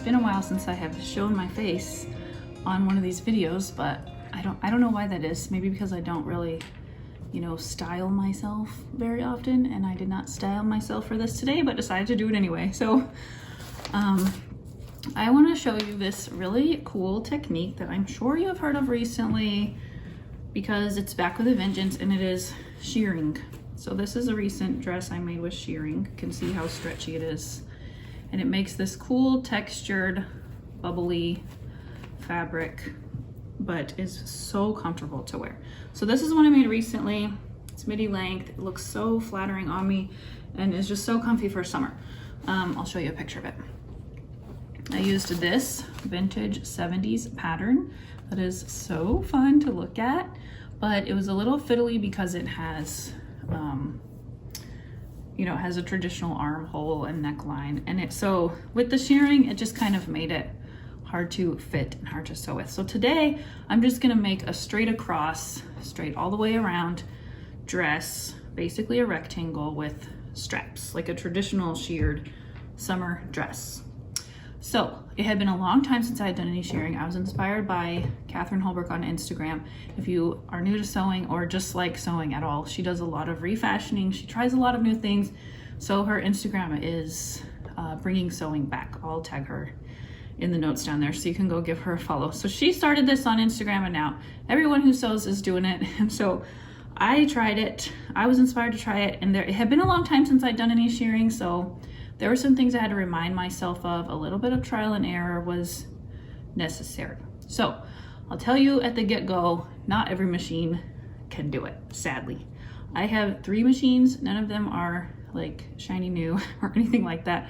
been a while since I have shown my face on one of these videos, but I don't know why that is. Maybe because I don't really, you know, style myself very often, and I did not style myself for this today, but decided to do it anyway. So I want to show you this really cool technique that I'm sure you have heard of recently because it's back with a vengeance, and it is shearing. So this is a recent dress I made with shearing. You can see how stretchy it is. And it makes this cool textured, bubbly fabric, but is so comfortable to wear. So this is one I made recently. It's midi length. It looks so flattering on me and is just so comfy for summer. I'll show you a picture of it. I used this vintage 70s pattern that is so fun to look at, but it was a little fiddly because it has you know, it has a traditional armhole and neckline, and so with the shearing, it just kind of made it hard to fit and hard to sew with. So today, I'm just gonna make a straight across, straight all the way around dress, basically a rectangle with straps, like a traditional sheared summer dress. So it had been a long time since I had done any shearing. I was inspired by Catherine Holbrook on Instagram. If you are new to sewing or just like sewing at all, she does a lot of refashioning. She tries a lot of new things. So her Instagram is bringing sewing back. I'll tag her in the notes down there so you can go give her a follow. So she started this on Instagram, and now everyone who sews is doing it. And so I tried it. I was inspired to try it, and it had been a long time since I'd done any shearing, so there were some things I had to remind myself of. A little bit of trial and error was necessary. So I'll tell you at the get-go, not every machine can do it, sadly. I have 3 machines. None of them are like shiny new or anything like that.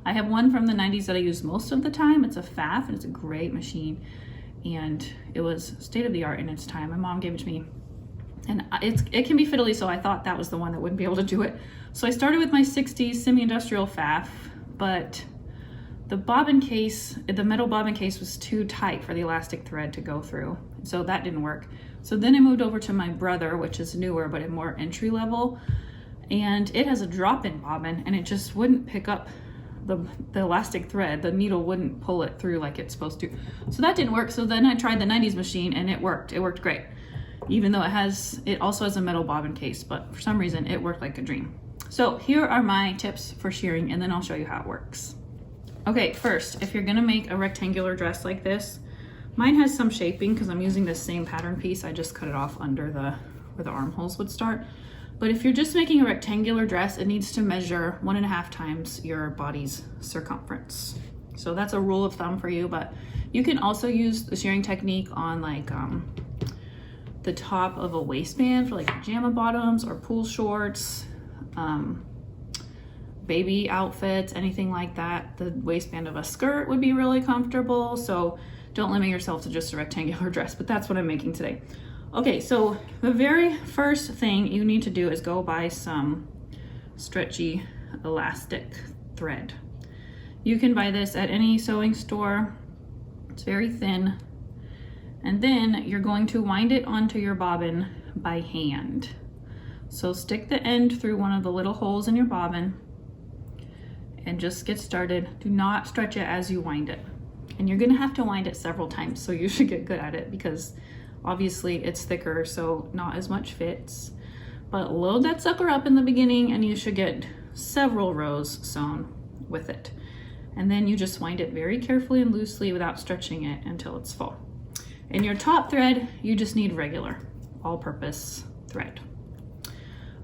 I have one from the 90s that I use most of the time. It's a Pfaff, and it's a great machine. And it was state-of-the-art in its time. My mom gave it to me. And it can be fiddly, so I thought that was the one that wouldn't be able to do it. So I started with my 60s semi-industrial Pfaff, but the bobbin case, the metal bobbin case, was too tight for the elastic thread to go through. So that didn't work. So then I moved over to my Brother, which is newer, but more entry level. And it has a drop-in bobbin, and it just wouldn't pick up the elastic thread. The needle wouldn't pull it through like it's supposed to. So that didn't work. So then I tried the 90s machine, and it worked. It worked great. Even though it also has a metal bobbin case, but for some reason it worked like a dream. So here are my tips for shearing, and then I'll show you how it works. Okay, first, if you're gonna make a rectangular dress like this, mine has some shaping because I'm using this same pattern piece. I just cut it off under where the armholes would start. But if you're just making a rectangular dress, it needs to measure 1.5 times your body's circumference. So that's a rule of thumb for you, but you can also use the shearing technique on like the top of a waistband for like pajama bottoms or pool shorts, baby outfits, anything like that. The waistband of a skirt would be really comfortable. So don't limit yourself to just a rectangular dress, but that's what I'm making today. Okay, so the very first thing you need to do is go buy some stretchy elastic thread. You can buy this at any sewing store. It's very thin. And then you're going to wind it onto your bobbin by hand. So stick the end through one of the little holes in your bobbin and just get started. Do not stretch it as you wind it. And you're gonna have to wind it several times, so you should get good at it because obviously it's thicker, so not as much fits. But load that sucker up in the beginning and you should get several rows sewn with it. And then you just wind it very carefully and loosely without stretching it until it's full. In your top thread, you just need regular, all-purpose thread.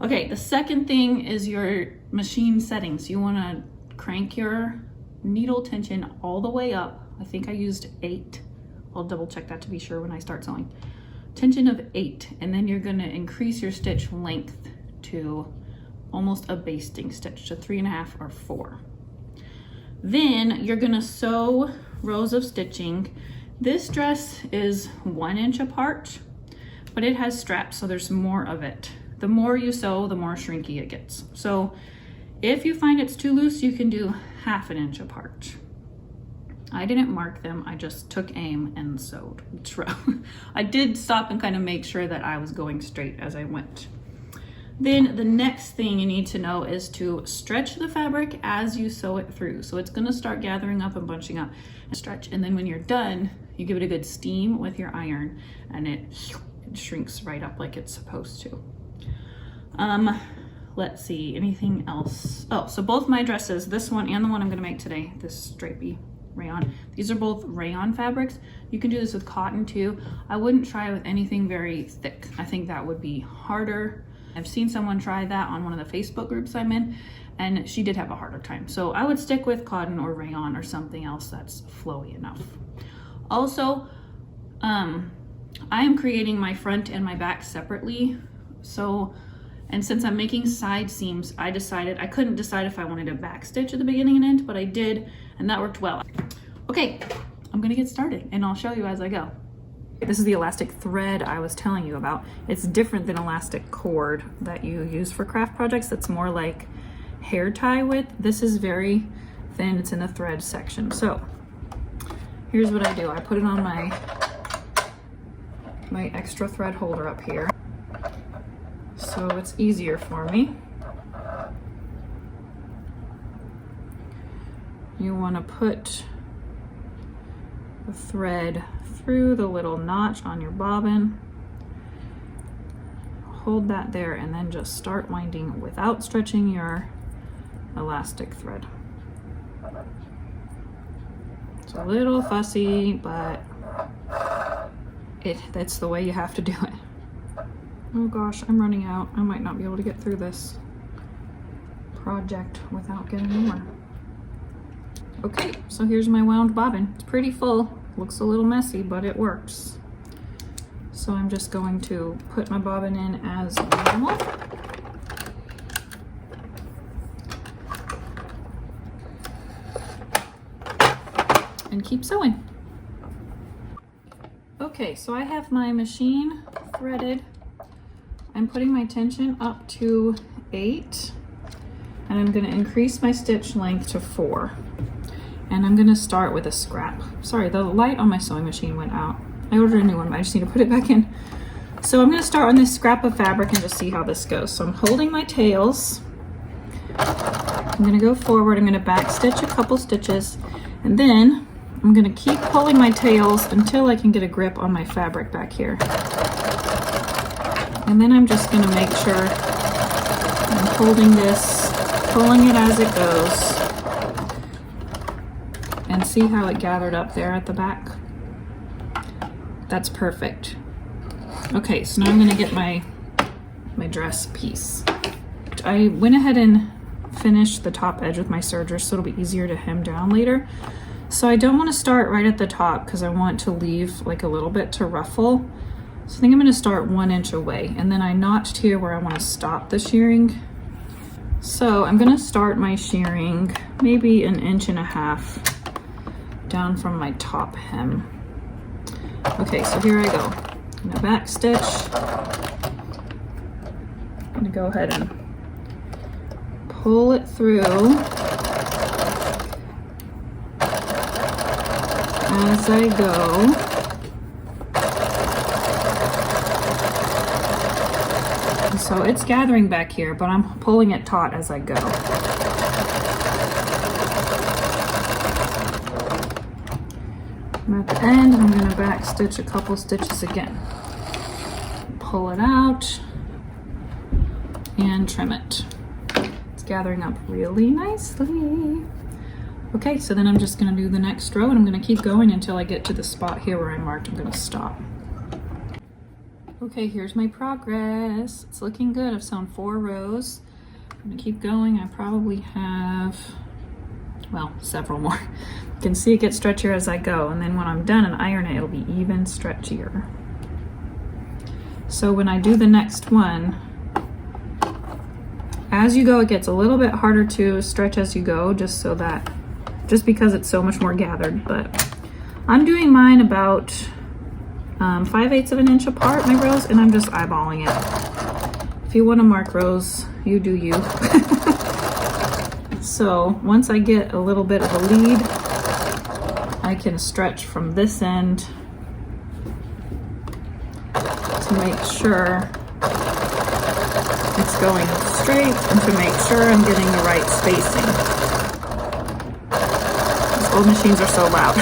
Okay, the second thing is your machine settings. You wanna crank your needle tension all the way up. I think I used 8. I'll double check that to be sure when I start sewing. Tension of 8, and then you're gonna increase your stitch length to almost a basting stitch, to 3.5 or 4. Then you're gonna sew rows of stitching. This dress is 1 inch apart, but it has straps, so there's more of it. The more you sew, the more shrinky it gets. So if you find it's too loose, you can do 1/2 inch apart. I didn't mark them, I just took aim and sewed. I did stop and kind of make sure that I was going straight as I went. Then the next thing you need to know is to stretch the fabric as you sew it through. So it's gonna start gathering up and bunching up and stretch. And then when you're done, you give it a good steam with your iron and it shrinks right up like it's supposed to. Let's see, anything else? Oh, so both my dresses, this one and the one I'm gonna make today, this stripey rayon, these are both rayon fabrics. You can do this with cotton too. I wouldn't try it with anything very thick. I think that would be harder. I've seen someone try that on one of the Facebook groups I'm in, and she did have a harder time. So I would stick with cotton or rayon or something else that's flowy enough. Also, I am creating my front and my back separately. So, and since I'm making side seams, I decided, I couldn't decide if I wanted a back stitch at the beginning and end, but I did, and that worked well. Okay, I'm gonna get started and I'll show you as I go. This is the elastic thread I was telling you about. It's different than elastic cord that you use for craft projects. That's more like hair tie width. This is very thin, it's in the thread section. So here's what I do. I put it on my extra thread holder up here, so it's easier for me. You want to put the thread through the little notch on your bobbin, hold that there, and then just start winding without stretching your elastic thread. It's a little fussy, but that's the way you have to do it. Oh gosh, I'm running out. I might not be able to get through this project without getting more. Okay, so here's my wound bobbin. It's pretty full. Looks a little messy, but it works. So I'm just going to put my bobbin in as normal. And keep sewing. Okay, so I have my machine threaded. I'm putting my tension up to 8, and I'm gonna increase my stitch length to 4. And I'm gonna start with a scrap. Sorry, the light on my sewing machine went out. I ordered a new one, but I just need to put it back in. So I'm gonna start on this scrap of fabric and just see how this goes. So I'm holding my tails. I'm gonna go forward, I'm gonna back stitch a couple stitches, and then I'm gonna keep pulling my tails until I can get a grip on my fabric back here. And then I'm just gonna make sure I'm holding this, pulling it as it goes, and see how it gathered up there at the back. That's perfect. Okay, so now I'm gonna get my dress piece. I went ahead and finished the top edge with my serger so it'll be easier to hem down later. So I don't want to start right at the top because I want to leave like a little bit to ruffle. So I think I'm gonna start 1 inch away, and then I notched here where I want to stop the shearing. So I'm gonna start my shearing maybe 1.5 inches down from my top hem. Okay, so here I go. I'm gonna back stitch. I'm gonna go ahead and pull it through as I go. So it's gathering back here, but I'm pulling it taut as I go. I'm at the end, and I'm going to back stitch a couple stitches again. Pull it out and trim it. It's gathering up really nicely. Okay, so then I'm just going to do the next row, and I'm going to keep going until I get to the spot here where I marked. I'm going to stop. Okay, here's my progress. It's looking good. I've sewn 4 rows. I'm going to keep going. I probably have, well, several more. You can see it gets stretchier as I go, and then when I'm done and iron it, it'll be even stretchier. So when I do the next one, as you go, it gets a little bit harder to stretch as you go, just because it's so much more gathered. But I'm doing mine about 5/8 of an inch apart, my rows, and I'm just eyeballing it. If you want to mark rows, you do you. So once I get a little bit of a lead, I can stretch from this end to make sure it's going straight and to make sure I'm getting the right spacing. These old machines are so loud.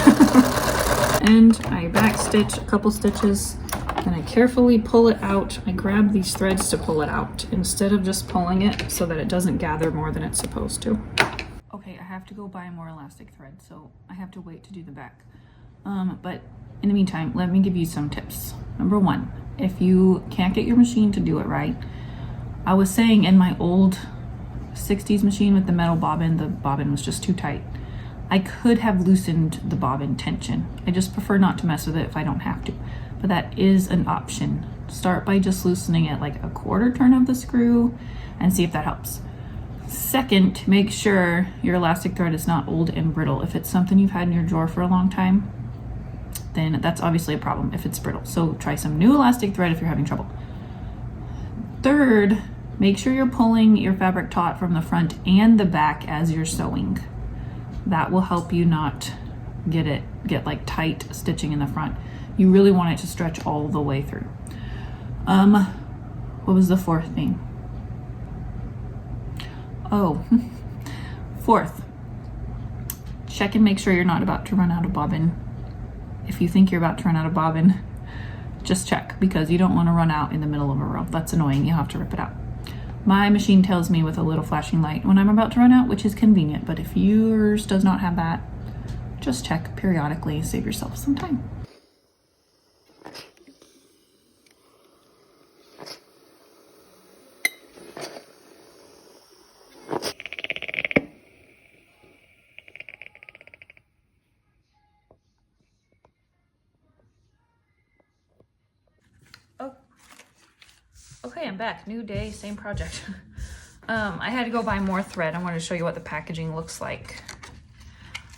And I back stitch a couple stitches, then I carefully pull it out. I grab these threads to pull it out instead of just pulling it so that it doesn't gather more than it's supposed to. Okay, I have to go buy more elastic thread, so I have to wait to do the back. But in the meantime, let me give you some tips. Number one, if you can't get your machine to do it right, I was saying in my old 60s machine with the metal bobbin, the bobbin was just too tight. I could have loosened the bobbin tension. I just prefer not to mess with it if I don't have to, but that is an option. Start by just loosening it like a quarter turn of the screw and see if that helps. Second, make sure your elastic thread is not old and brittle. If it's something you've had in your drawer for a long time, then that's obviously a problem if it's brittle. So try some new elastic thread if you're having trouble. Third, make sure you're pulling your fabric taut from the front and the back as you're sewing. That will help you not get like tight stitching in the front. You really want it to stretch all the way through. What was the fourth thing? Oh, fourth, check and make sure you're not about to run out of bobbin. If you think you're about to run out of bobbin, just check, because you don't want to run out in the middle of a row. That's annoying. You have to rip it out. My machine tells me with a little flashing light when I'm about to run out, which is convenient, but if yours does not have that, just check periodically and save yourself some time. Okay, I'm back. New day, same project. I had to go buy more thread. I wanted to show you what the packaging looks like.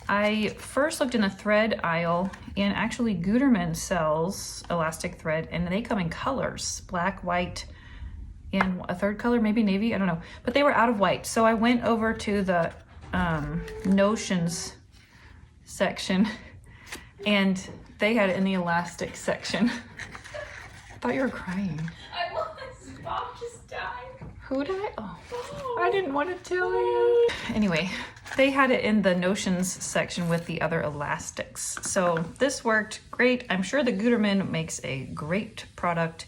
I first looked in the thread aisle, and actually Gutermann sells elastic thread, and they come in colors, black, white, and a third color, maybe navy, I don't know. But they were out of white. So I went over to the notions section, and they had it in the elastic section. I thought you were crying. I was. Mom just died. Who died? Oh, I didn't want to tell you. Anyway, they had it in the notions section with the other elastics. So this worked great. I'm sure the Gutermann makes a great product,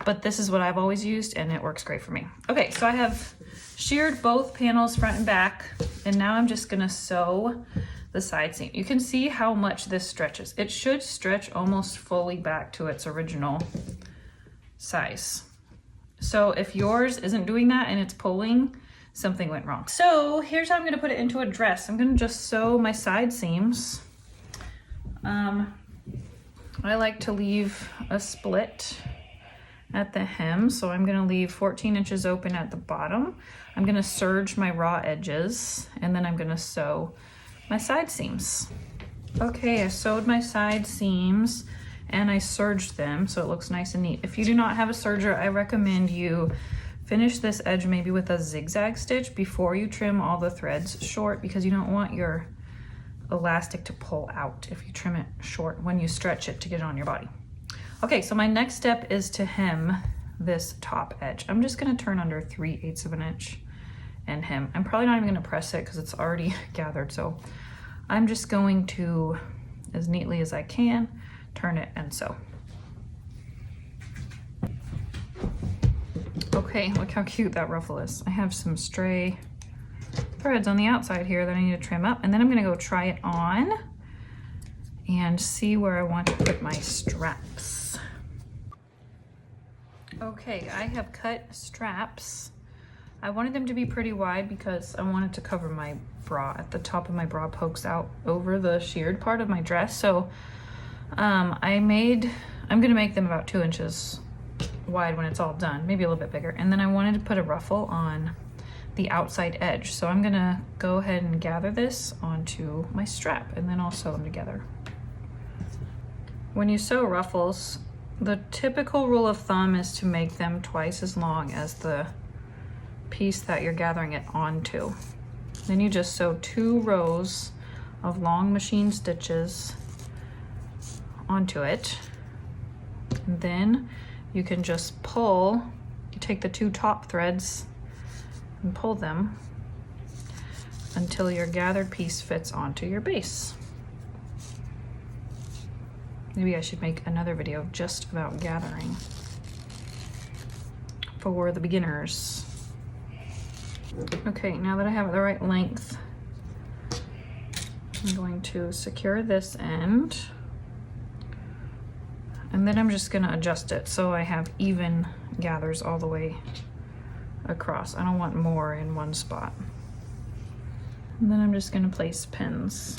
but this is what I've always used and it works great for me. Okay, so I have sheared both panels front and back, and now I'm just gonna sew the side seam. You can see how much this stretches. It should stretch almost fully back to its original size. So if yours isn't doing that and it's pulling, something went wrong. So here's how I'm gonna put it into a dress. I'm gonna just sew my side seams. I like to leave a split at the hem, so I'm gonna leave 14 inches open at the bottom. I'm gonna serge my raw edges, and then I'm gonna sew my side seams. Okay, I sewed my side seams and I serged them so it looks nice and neat. If you do not have a serger, I recommend you finish this edge maybe with a zigzag stitch before you trim all the threads short, because you don't want your elastic to pull out if you trim it short when you stretch it to get it on your body. Okay, so my next step is to hem this top edge. I'm just gonna turn under 3/8 of an inch and hem. I'm probably not even gonna press it because it's already gathered, so I'm just going to, as neatly as I can, turn it and sew. Okay, look how cute that ruffle is. I have some stray threads on the outside here that I need to trim up, and then I'm gonna go try it on and see where I want to put my straps. Okay, I have cut straps. I wanted them to be pretty wide because I wanted to cover my bra. At the top of my bra pokes out over the sheared part of my dress, so I'm gonna make them about 2 inches wide when it's all done, maybe a little bit bigger. And then I wanted to put a ruffle on the outside edge, so I'm gonna go ahead and gather this onto my strap, and then I'll sew them together. When you sew ruffles, the typical rule of thumb is to make them twice as long as the piece that you're gathering it onto. Then you just sew 2 rows of long machine stitches onto it. And then you can just pull, you take the 2 top threads and pull them until your gathered piece fits onto your base. Maybe I should make another video just about gathering for the beginners. Okay, now that I have it the right length, I'm going to secure this end, and then I'm just gonna adjust it so I have even gathers all the way across. I don't want more in one spot. And then I'm just gonna place pins.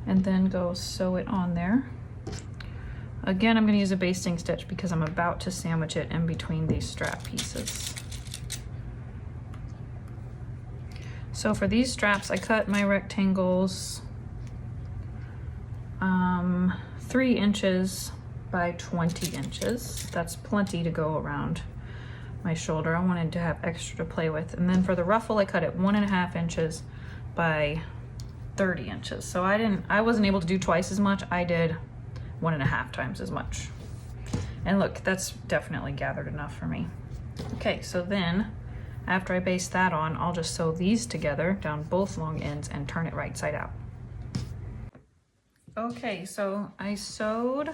And then go sew it on there. Again, I'm gonna use a basting stitch because I'm about to sandwich it in between these strap pieces. So for these straps, I cut my rectangles 3 inches by 20 inches. That's plenty to go around my shoulder. I wanted to have extra to play with. And then for the ruffle, I cut it 1.5 inches by 30 inches. So I wasn't able to do twice as much. I did 1.5 times as much. And look, that's definitely gathered enough for me. Okay, so then after I baste that on, I'll just sew these together down both long ends and turn it right side out. Okay, so I sewed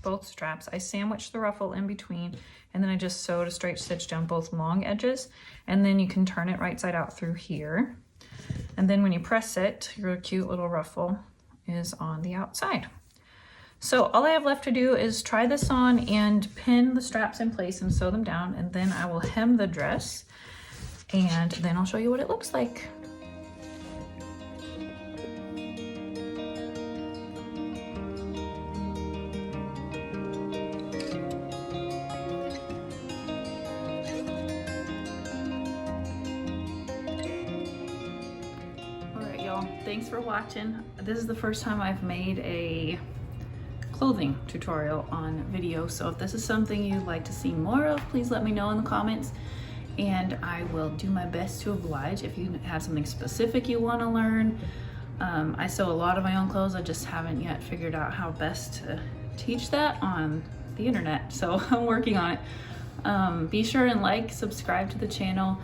both straps. I sandwiched the ruffle in between, and then I just sewed a straight stitch down both long edges, and then you can turn it right side out through here. And then when you press it, your cute little ruffle is on the outside. So all I have left to do is try this on and pin the straps in place and sew them down, and then I will hem the dress, and then I'll show you what it looks like. Thanks for watching. This is the first time I've made a clothing tutorial on video, so if this is something you'd like to see more of, please let me know in the comments and I will do my best to oblige. If you have something specific you want to learn, I sew a lot of my own clothes. I just haven't yet figured out how best to teach that on the internet, so I'm working on it. Be sure and like, subscribe to the channel,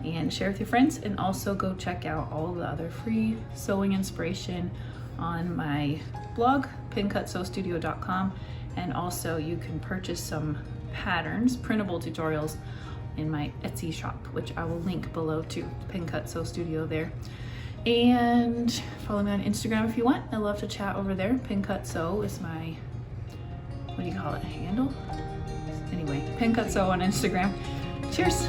and share with your friends, and also go check out all the other free sewing inspiration on my blog, pincutsewstudio.com, and also you can purchase some patterns, printable tutorials in my Etsy shop, which I will link below to Pin Cut Sew Studio there. And follow me on Instagram if you want. I love to chat over there. Pin Cut Sew is my, what do you call it, handle? Anyway, Pin Cut Sew on Instagram. Cheers.